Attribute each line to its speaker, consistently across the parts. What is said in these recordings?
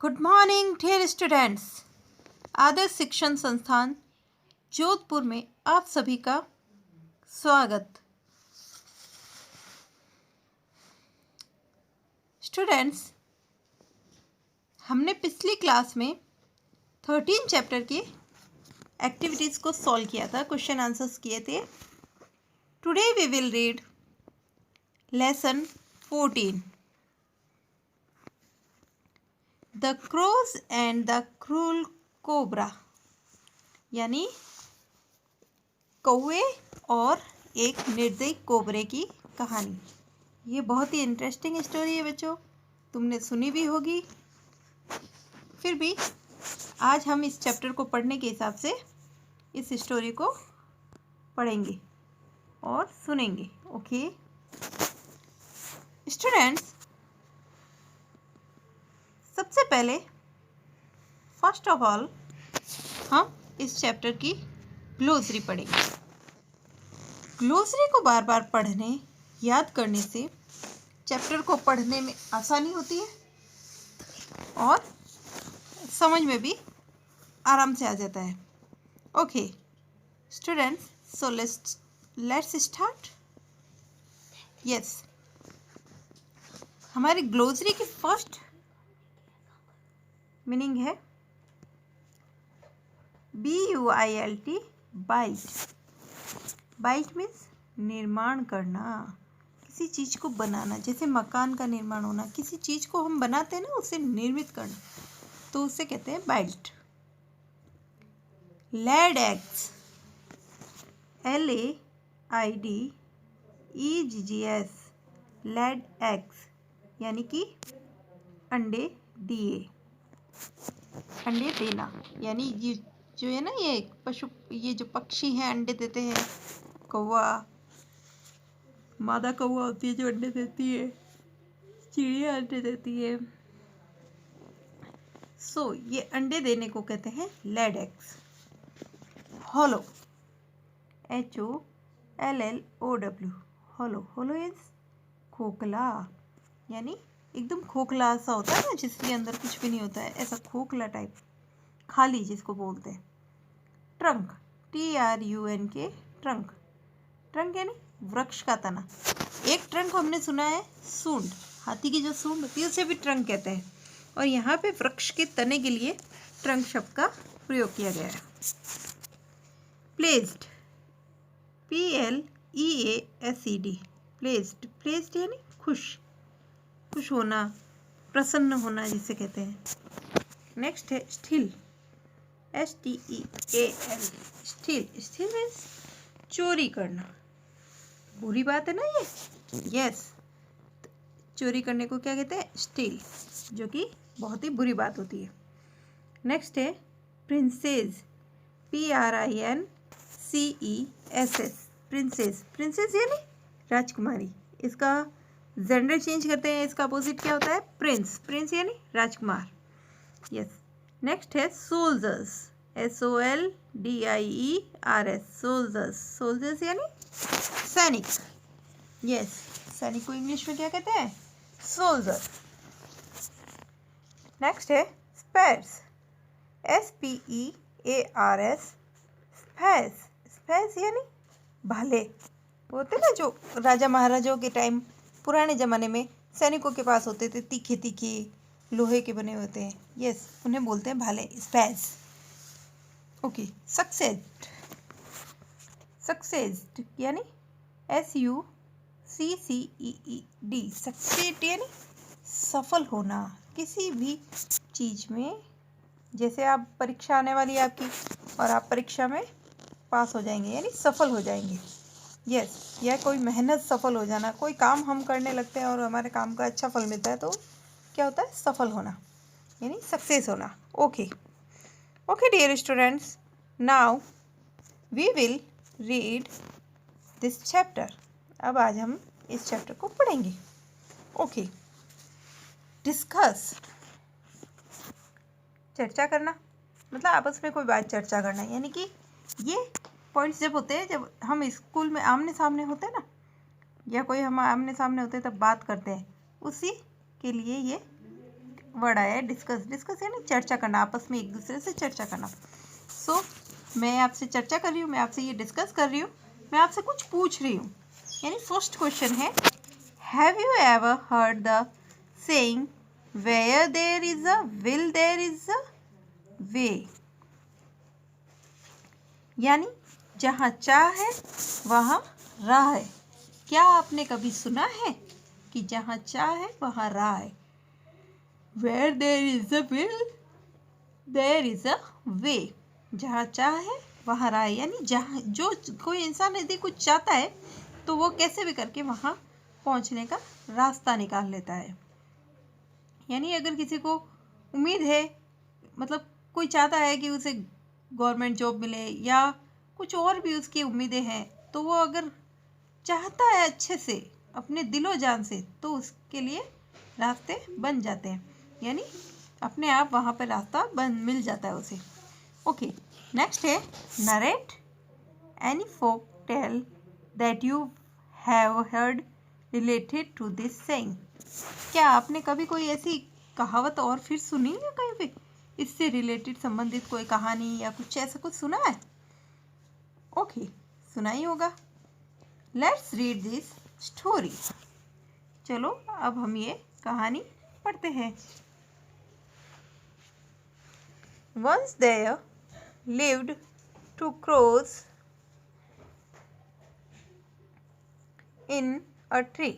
Speaker 1: Good morning dear students. Adarsh Shikshan Sansthan Jodhpur में आप सभी का स्वागत। स्टूडेंट्स, हमने पिछली क्लास में 13 चैप्टर की एक्टिविटीज़ को सॉल्व किया था, क्वेश्चन आंसर्स किए थे। Today we will read lesson 14, the crows and the cruel cobra, यानी कौवे और एक निर्दयी कोबरे की कहानी। ये बहुत ही इंटरेस्टिंग स्टोरी है बच्चों, तुमने सुनी भी होगी। फिर भी आज हम इस चैप्टर को पढ़ने के हिसाब से इस स्टोरी को पढ़ेंगे और सुनेंगे। ओके स्टूडेंट्स, सबसे पहले फर्स्ट ऑफ ऑल हम इस चैप्टर की ग्लोसरी पढ़ेंगे। ग्लोसरी को बार बार पढ़ने, याद करने से चैप्टर को पढ़ने में आसानी होती है और समझ में भी आराम से आ जाता है। Okay students, so let's start. Yes, हमारी ग्लोसरी की फर्स्ट मीनिंग है BUILT, बाइट। बाइट मीन्स निर्माण करना, किसी चीज़ को बनाना। जैसे मकान का निर्माण होना, किसी चीज़ को हम बनाते हैं ना, उसे निर्मित करना, तो उसे कहते हैं bite. Laid eggs, LAIDEGGS, laid eggs यानी कि अंडे दिए, अंडे देना। यानी ये जो है ना, ये पशु, ये जो पक्षी हैं अंडे देते हैं। कौवा, मादा कौवा होती है जो अंडे देती है, चिड़िया अंडे देती है। सो ये अंडे देने को कहते हैं laid eggs. Hollow, HOLLOW, hollow. Hollow is खोखला, यानी एकदम खोखला सा होता है ना, जिसके अंदर कुछ भी नहीं होता है, ऐसा खोखला टाइप, खाली जिसको बोलते हैं। Trunk, TRUNK, trunk. ट्रंक यानी वृक्ष का तना। एक ट्रंक हमने सुना है सूंड, हाथी की जो सूंड होती है उसे भी ट्रंक कहते हैं, और यहाँ पे वृक्ष के तने के लिए ट्रंक शब्द का प्रयोग किया गया है। Placed, PLEASED, placed. प्लेस्ड यानी खुश, खुश होना, प्रसन्न होना जिसे कहते हैं। नेक्स्ट है still, STEAL, still. Still means चोरी करना। बुरी बात है ना ये। यस, चोरी करने को क्या कहते हैं? स्टील, जो कि बहुत ही बुरी बात होती है। नेक्स्ट है प्रिंसेस, PRINCESS, प्रिंसेस। प्रिंसेस यानी राजकुमारी। इसका जेंडर चेंज करते हैं, इसका अपोजिट क्या होता है? प्रिंस। प्रिंस यानी राजकुमार। यस। नेक्स्ट है सोल्जर्स, SOLDIERS, सोल्जर्स। सोल्जर्स यानी सैनिक। यस, सैनिक को इंग्लिश में क्या कहते हैं? सोल्जर। नेक्स्ट है स्पैर्स, SPEARS, स्पैर्स। स्पैर्स यानी भाले। होते ना जो राजा महाराजाओं के टाइम, पुराने ज़माने में सैनिकों के पास होते थे, तीखे तीखे लोहे के बने होते हैं। यस, उन्हें बोलते हैं भाले, स्पैर्स। ओके, सक्सेस्ड, सक्सेस्ड यानी SUCCEED, सक्सेड यानी सफल होना किसी भी चीज़ में। जैसे आप परीक्षा आने वाली है आपकी, और आप परीक्षा में पास हो जाएंगे यानी सफल हो जाएंगे। यस, या कोई मेहनत सफल हो जाना, कोई काम हम करने लगते हैं और हमारे काम का अच्छा फल मिलता है, तो क्या होता है? सफल होना यानी सक्सेस होना। Okay okay dear students, now we will read this chapter. अब आज हम इस चैप्टर को पढ़ेंगे। ओके, डिस्कस, चर्चा करना, मतलब आपस में कोई बात चर्चा करना। यानी कि ये पॉइंट्स जब होते हैं, जब हम स्कूल में आमने सामने होते हैं ना, या कोई हम आमने सामने होते हैं तब बात करते हैं, उसी के लिए ये वर्ड आया है डिस्कस। डिस्कस यानी चर्चा करना, आपस में एक दूसरे से चर्चा करना। सो मैं आपसे चर्चा कर रही हूँ, मैं आपसे ये डिस्कस कर रही हूँ, मैं आपसे कुछ पूछ रही हूँ। यानी फर्स्ट क्वेश्चन है, have you ever heard the saying where there is a will there is a way. यानी जहाँ चाह है वहाँ राह है। क्या आपने कभी सुना है कि जहाँ चाह है वहाँ राह है? Where there is a will, there is a way. जहाँ चाह है वहाँ राह है। यानी जहाँ जो कोई इंसान यदि कुछ चाहता है तो वो कैसे भी करके वहाँ पहुँचने का रास्ता निकाल लेता है। यानी अगर किसी को उम्मीद है, मतलब कोई चाहता है कि उसे गवर्नमेंट जॉब मिले या कुछ और भी उसकी उम्मीदें हैं, तो वो अगर चाहता है अच्छे से अपने दिलो जान से, तो उसके लिए रास्ते बन जाते हैं। यानी अपने आप वहाँ पर रास्ता मिल जाता है उसे। ओके, नेक्स्ट है, narrate any folk tale that you have heard related to this saying. क्या आपने कभी कोई ऐसी कहावत और फिर सुनी है कहीं पे, इससे रिलेटेड संबंधित कोई कहानी या कुछ ऐसा कुछ सुना है? ओके, सुना ही होगा। Let's read this story. चलो अब हम ये कहानी पढ़ते हैं। Once there lived two crows in a tree.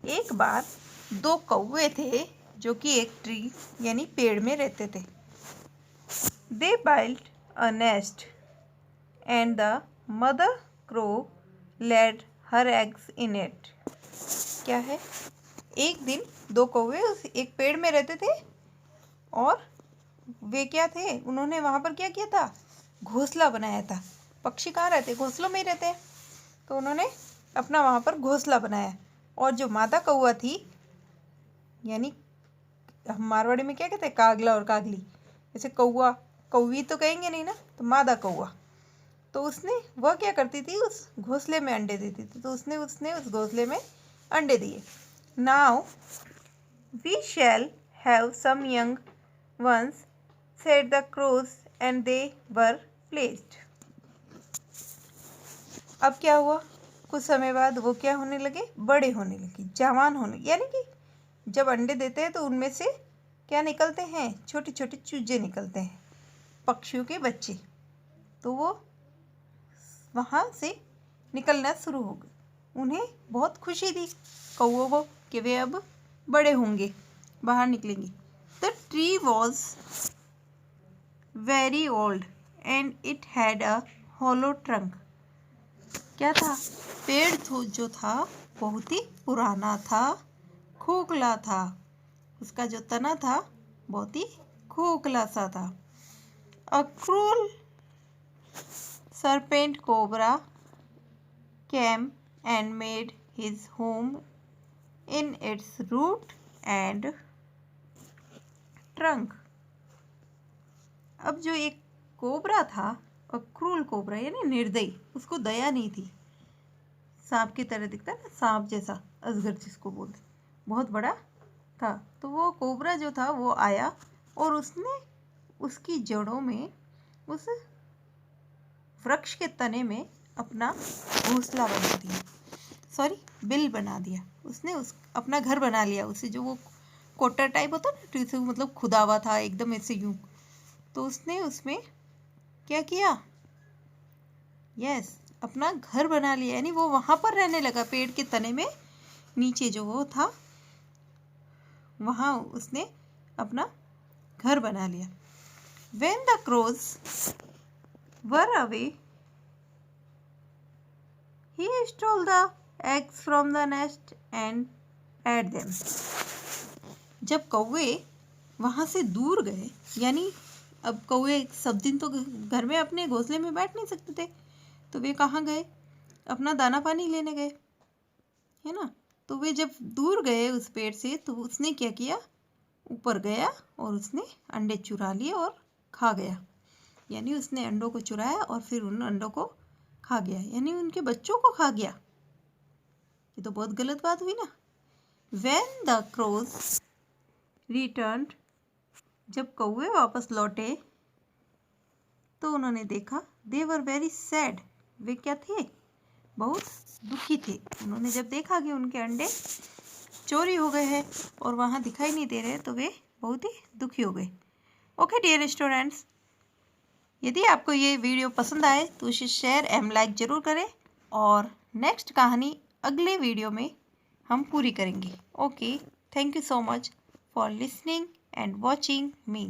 Speaker 1: एक बार दो कौवे थे जो कि एक ट्री यानी पेड़ में रहते थे। They built a nest and the mother crow laid her eggs in it. क्या है? एक दिन दो कौवे उस एक पेड़ में रहते थे और वे क्या थे, उन्होंने वहाँ पर क्या किया था, घोंसला बनाया था। पक्षी कहाँ रहते, घोंसलों में ही रहते हैं। तो उन्होंने अपना वहाँ पर घोंसला बनाया। और जो मादा कौवा थी, यानी हम मारवाड़ी में क्या कहते हैं, कागला और कागली, जैसे कौवा कौवी तो कहेंगे नहीं ना, तो मादा कौवा। तो उसने वह क्या करती थी, उस घोंसले में अंडे देती थी। तो उसने उस घोंसले में अंडे दिए। Now we shall have some young ones said the crows and they were placed. अब क्या हुआ, कुछ समय बाद वो क्या होने लगे, बड़े होने लगे, जवान होने, यानी कि जब अंडे देते हैं तो उनमें से क्या निकलते हैं, छोटे छोटे चूजे निकलते हैं, पक्षियों के बच्चे। तो वो वहाँ से निकलना शुरू हो गए। उन्हें बहुत खुशी थी कौवों को कि वे अब बड़े होंगे, बाहर निकलेंगे। The tree was very old and it had a hollow trunk. क्या था, पेड़ जो था बहुत ही पुराना था, खोखला था। उसका जो तना था बहुत ही खोखला सा था। A cruel serpent cobra came and made his home in its root and trunk. अब जो एक कोबरा था, और क्रूल कोबरा यानी निर्दयी, उसको दया नहीं थी, सांप की तरह दिखता है ना, सांप जैसा, अजगर जिसको बोलते, बहुत बड़ा था। तो वो कोबरा जो था वो आया और उसने उसकी जड़ों में, उस वृक्ष के तने में अपना घोंसला बना दिया, बिल बना दिया। उसने अपना घर बना लिया। उसे जो वो कोटर टाइप होता ना, मतलब खुदा हुआ था एकदम ऐसे यूं, तो उसने उसमें क्या किया, अपना घर बना लिया। यानी वो वहाँ पर रहने लगा, पेड़ के तने में नीचे जो वो था, वहाँ उसने अपना घर बना लिया। When the crows were away, he stole the eggs from the nest and ate them. जब कौवे वहाँ से दूर गए, यानी अब कौवे सब दिन तो घर में अपने घोंसले में बैठ नहीं सकते थे, तो वे कहाँ गए, अपना दाना पानी लेने गए, है ना। तो वे जब दूर गए उस पेड़ से, तो उसने क्या किया, ऊपर गया और उसने अंडे चुरा लिए और खा गया। यानी उसने अंडों को चुराया और फिर उन अंडों को खा गया, यानी उनके बच्चों को खा गया। ये तो बहुत गलत बात हुई ना। When the crows returned, जब कौवे वापस लौटे तो उन्होंने देखा they were very sad, वे क्या थे, बहुत दुखी थे। उन्होंने जब देखा कि उनके अंडे चोरी हो गए हैं और वहाँ दिखाई नहीं दे रहे तो वे बहुत ही दुखी हो गए। ओके डियर स्टूडेंट्स, यदि आपको ये वीडियो पसंद आए तो इसे शेयर एंड लाइक ज़रूर करें और नेक्स्ट कहानी अगले वीडियो में हम पूरी करेंगे। Okay, thank you so much for listening and watching me.